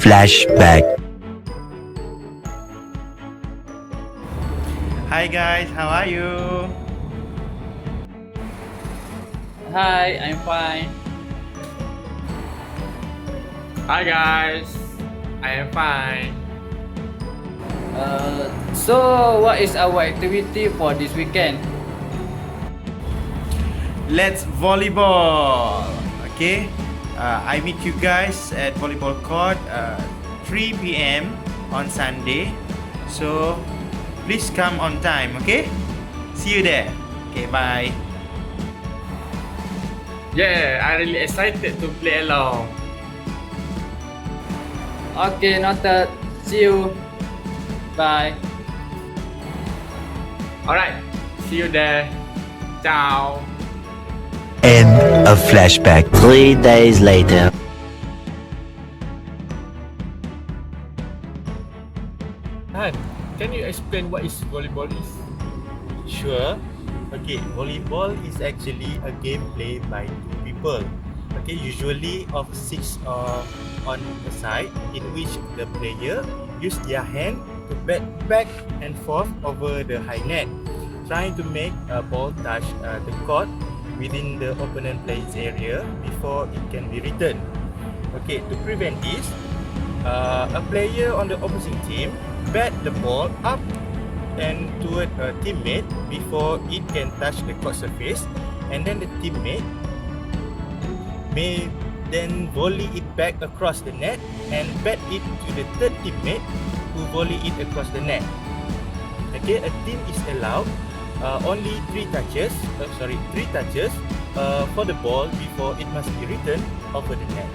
Flashback. Hi guys, how are you? Hi, I'm fine. Hi guys, I am fine. So what is our activity for this weekend? Let's volleyball. Okay, I meet you guys at volleyball court 3 p.m. on Sunday. So please come on time. Okay, see you there. Okay, bye. Yeah, I'm really excited to play along. Okay, noted. See you. Bye. Alright, see you there. Ciao. End of flashback. 3 days later. Han, can you explain what is volleyball is? Sure. Okay, volleyball is actually a game played by two people. Okay, usually of six on the side, in which the player use their hand to bat back and forth over the high net, trying to make a ball touch the court within the opponent player's area before it can be returned. Okay, to prevent this, a player on the opposing team bat the ball up and toward a teammate before it can touch the court surface, and then the teammate may then volley it back across the net and bat it to the third teammate who volley it across the net. Okay, a team is allowed only three touches for the ball before it must be returned over the net.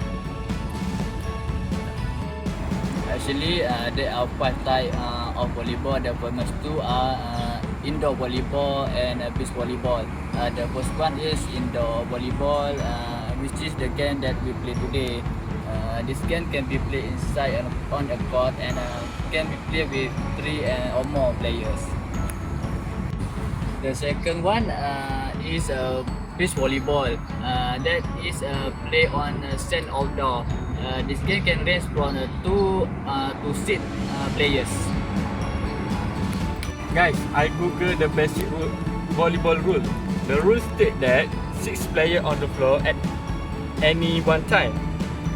Actually, there are 5 types of volleyball. The first two are indoor volleyball and beach volleyball. The first one is indoor volleyball, which is the game that we play today. This game can be played inside on the court and can be played with 3 or more players. The second one is beach volleyball. That is played on sand outdoor. This game can range from 2 to 6 players. Guys, I googled the basic volleyball rule. The rule state that 6 players on the floor at any one time,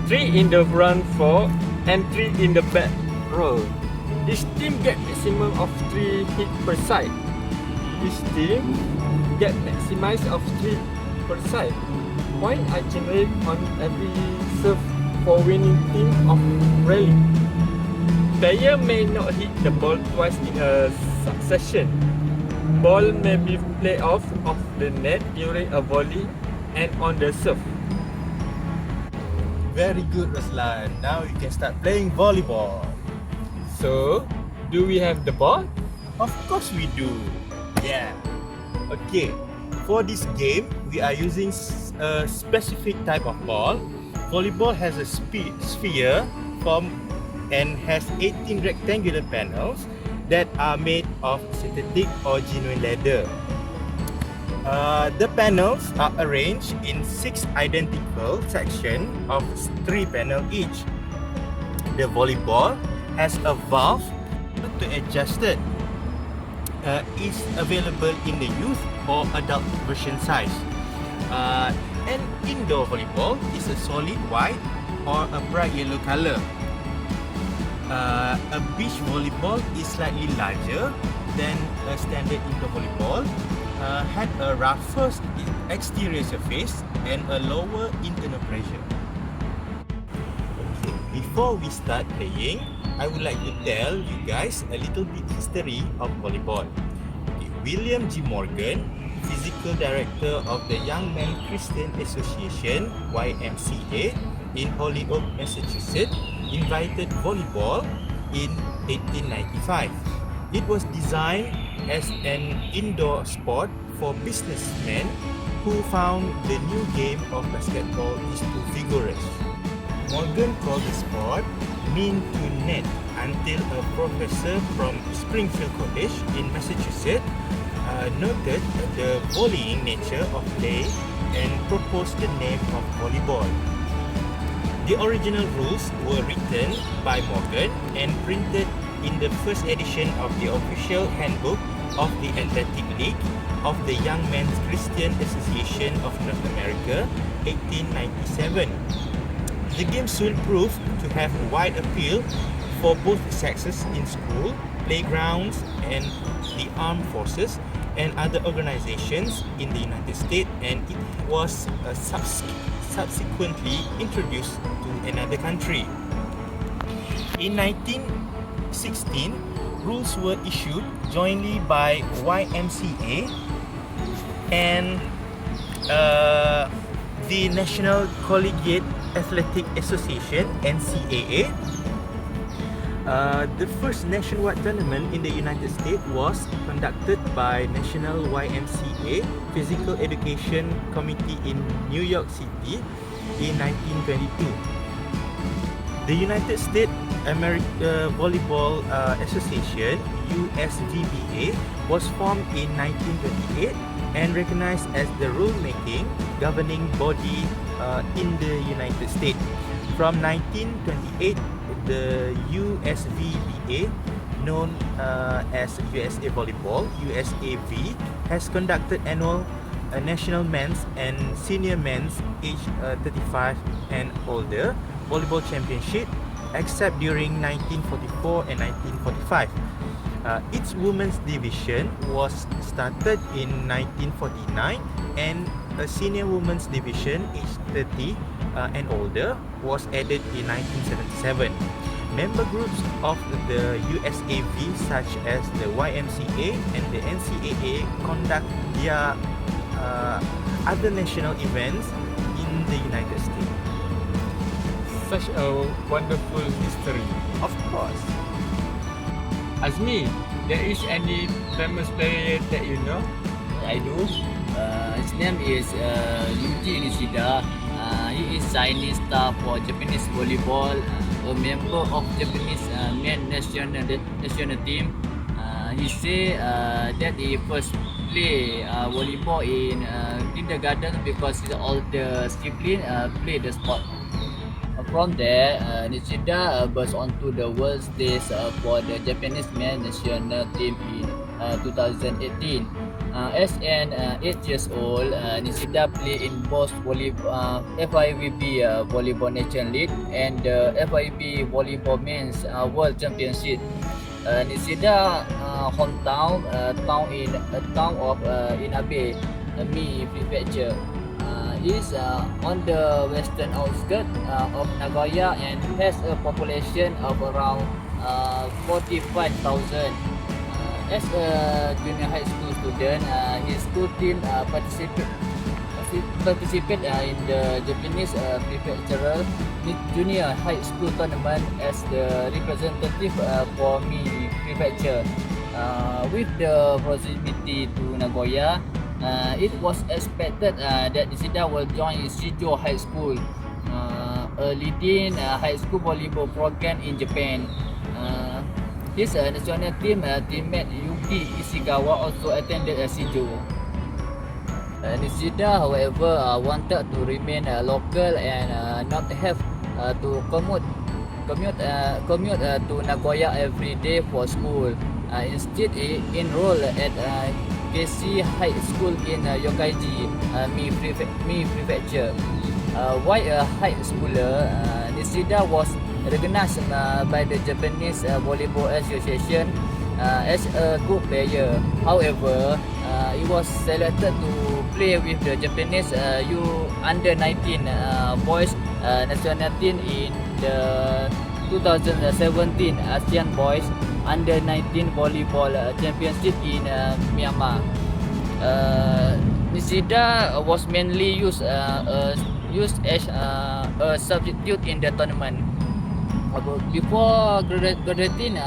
3 in the front 4 and 3 in the back row. Each team get maximum of 3 hits per side. Each team get maximize of 3 per side. Point are generated on every serve for winning team of rally. Player may not hit the ball twice in a succession. Ball may be played off of the net during a volley and on the serve. Very good, RUSLAN. Now you can start playing volleyball. So, do we have the ball? Of course we do. Yeah. Okay. For this game, we are using a specific type of ball. Volleyball has a sphere form and has 18 rectangular panels that are made of synthetic or genuine leather. The panels are arranged in 6 identical sections of 3 panels each. The volleyball has a valve to adjust it. Is available in the youth or adult version size. An indoor volleyball is a solid white or a bright yellow color. A beach volleyball is slightly larger than a standard indoor volleyball, had a rougher exterior surface and a lower internal pressure. Okay, before we start playing, I would like to tell you guys a little bit history of volleyball. Okay, William G. Morgan, Physical Director of the Young Men Christian Association (YMCA) in Holyoke, Massachusetts, invited volleyball in 1895. It was designed as an indoor sport for businessmen who found the new game of basketball is too vigorous. Morgan called the sport mean to net until a professor from Springfield College in Massachusetts noted the volleying nature of play and proposed the name of volleyball. The original rules were written by Morgan and printed in the first edition of the official handbook of the Athletic League of the Young Men's Christian Association of North America, 1897. The game soon proved to have wide appeal for both sexes in school, playgrounds, and the armed forces and other organizations in the United States, and it was subsequently introduced to another country. In 1916, rules were issued jointly by YMCA and the National Collegiate Athletic Association, NCAA. The first nationwide tournament in the United States was conducted by National YMCA Physical Education Committee in New York City in 1922. The United States Volleyball Association, USVBA, was formed in 1928 and recognized as the rule-making governing body in the United States. From 1928, the USVBA, known as USA Volleyball, USAV, has conducted annual national men's and senior men's aged 35 and older volleyball championship, except during 1944 and 1945. Its women's division was started in 1949, and a senior women's division aged 30 and older was added in 1977. Member groups of the USAV, such as the YMCA and the NCAA, conduct their other national events in the United States. Such a wonderful history. Of course. Azmi, there is any famous player that you know? I do. His name is Yuji Nishida. He is Chinese star for Japanese volleyball, a member of Japanese men national team. He say that he first play volleyball in kindergarten because his older sibling play the sport. From there, Nishida burst onto the world stage for the Japanese men national team in 2018. As an 8 years old, Nishida played in both FIVB Volleyball Nation League and the FIVB Volleyball Men's World Championship. Nishida hometown town of Inabe, Mi Prefecture. Is on the western outskirts of Nagoya and has a population of around 45,000. As a junior high school student, his school team participate in the Japanese prefectural junior high school tournament as the representative for Mi Prefecture. With the proximity to Nagoya, it was expected that Nishida will join Shijo High School, a leading high school volleyball program in Japan. His national team teammate Yuki Ishikawa also attended Shijo. Nishida, however, wanted to remain local and not have to commute to Nagoya every day for school. Instead, he enrolled at Keisei High School in Yokkaichi, Mi Prefecture. While a high schooler, Nishida was recognized by the Japanese Volleyball Association as a good player. However, he was selected to play with the Japanese under-19 boys national team in the 2017 ASEAN Boys Under-19 Volleyball Championship in Myanmar. Nishida was mainly used as a substitute in the tournament. Before graduating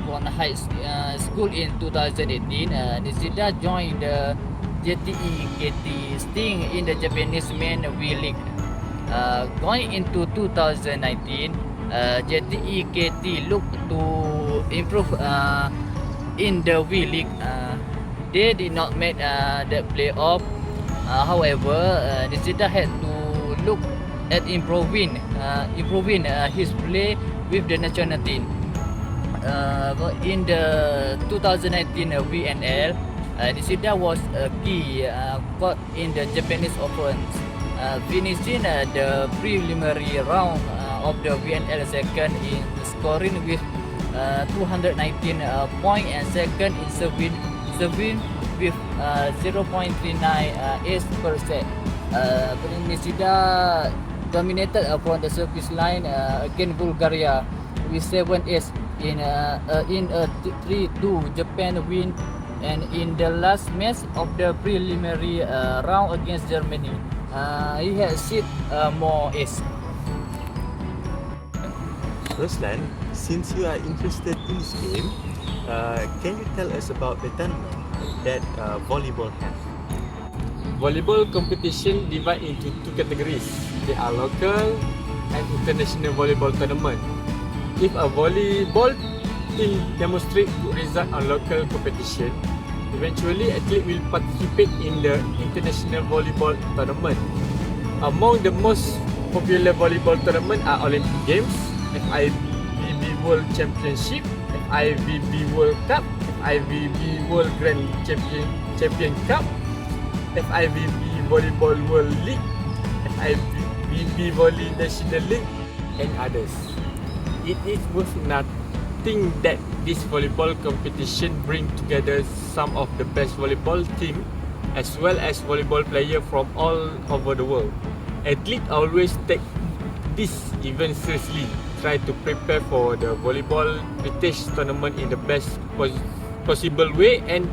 from high school in 2018, Nishida joined the JTE KT Sting in the Japanese Men V League. Going into 2019, JTE KT looked to improve in the V League. They did not make the playoff. However, Nishida had to look at improving his play with the national team. In the 2019 VNL, Nishida was a key caught in the Japanese Open, finishing the preliminary round of the VNL second in scoring with 219 points and second in serving with 0.39 ace per set. Nishida dominated from the service line against Bulgaria with 7 ace in a 3-2 Japan win, and in the last match of the preliminary round against Germany, he had hit more ace. Ruslan, since you are interested in this game, can you tell us about the tournament that volleyball has? Volleyball competition divide into two categories. They are local and international volleyball tournament. If a volleyball team demonstrate good result on local competition, eventually athlete will participate in the international volleyball tournament. Among the most popular volleyball tournament are Olympic Games, FIVB World Championship, FIVB World Cup, FIVB World Grand Champion Cup, FIVB Volleyball World League, FIVB Volley National League, and others. It is worth noting that this volleyball competition bring together some of the best volleyball team as well as volleyball player from all over the world. Athletes always take this event seriously, try to prepare for the volleyball British tournament in the best possible way and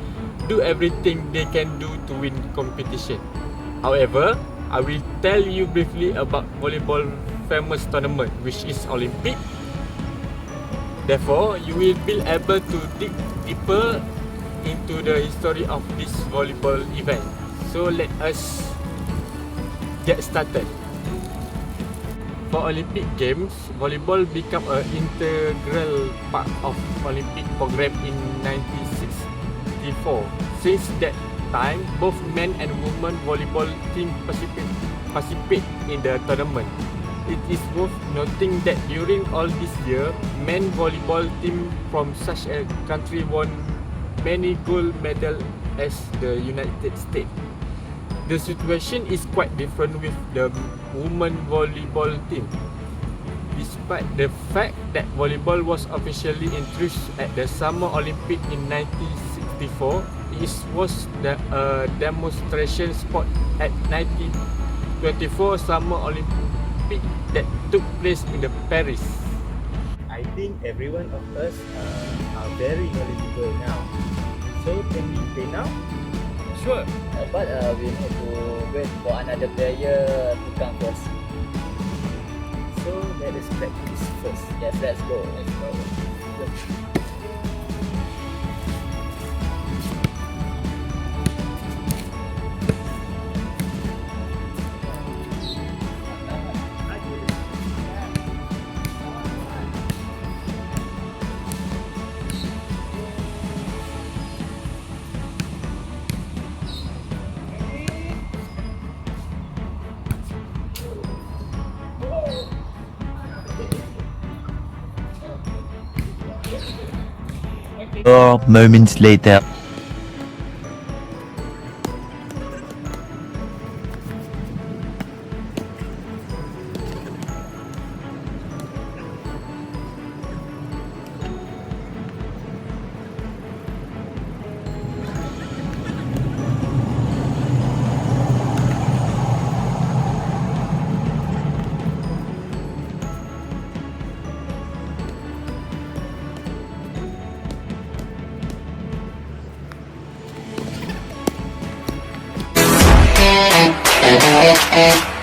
do everything they can do to win competition. However, I will tell you briefly about volleyball famous tournament, which is Olympic. Therefore, you will be able to dig deeper into the history of this volleyball event. So let us get started. For Olympic Games, volleyball became an integral part of Olympic program in 1964. Since that time, both men and women volleyball team participate in the tournament. It is worth noting that during all this year, men volleyball team from such a country won many gold medals as the United States. The situation is quite different with the women volleyball team. Despite the fact that volleyball was officially introduced at the Summer Olympic in 1964, it was the demonstration sport at 1924 Summer Olympic that took place in Paris. I think every one of us are very knowledgeable now. So can we play now? Sure. But we need to wait for another player to come first. So let us practice first. Yes, let's go. Four moments later. Thank you.